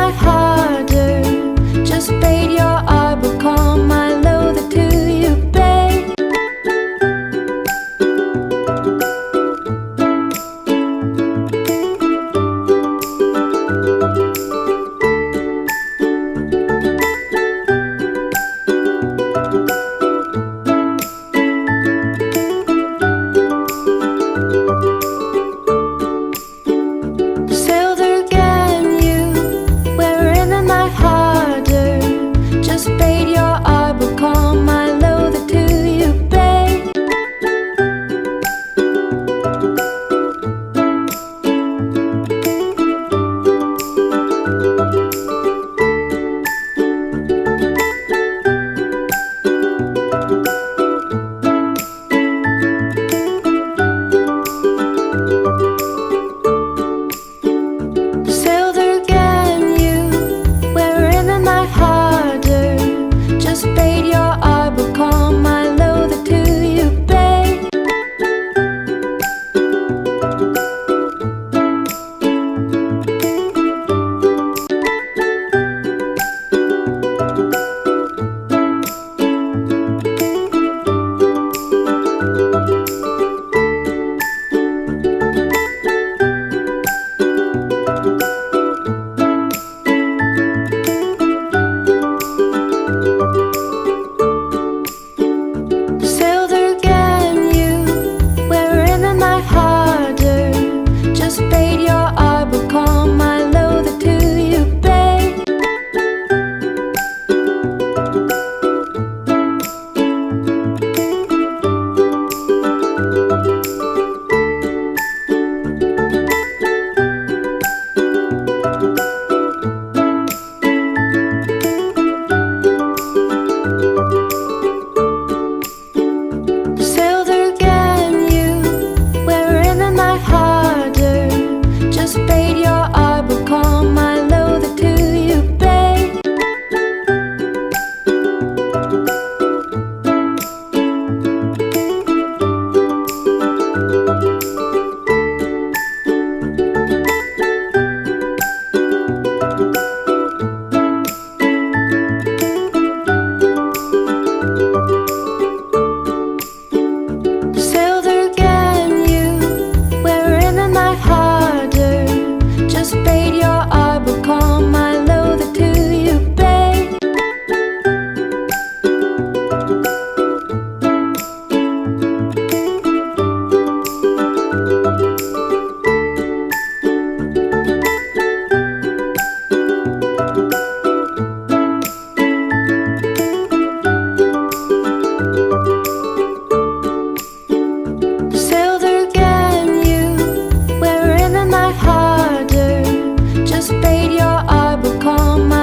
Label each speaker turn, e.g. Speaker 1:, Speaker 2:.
Speaker 1: my harder. Just paid your I will call my loader to you, babe. Silver can you wear in my harder. Just paid your I will call my loader to you, babe. Silver can you wear in my harder. Just paid your I will call my loader to you, babe. Silver can you wear in my harder. Just paid your I will call my loader to you, babe. Silver can you wear in my harder. Just paid your I will call my loader to you, babe. Silver can you wear in my harder. Just paid your I will call my loader to you, babe. Silver can you wear in my harder. Just paid your I will call my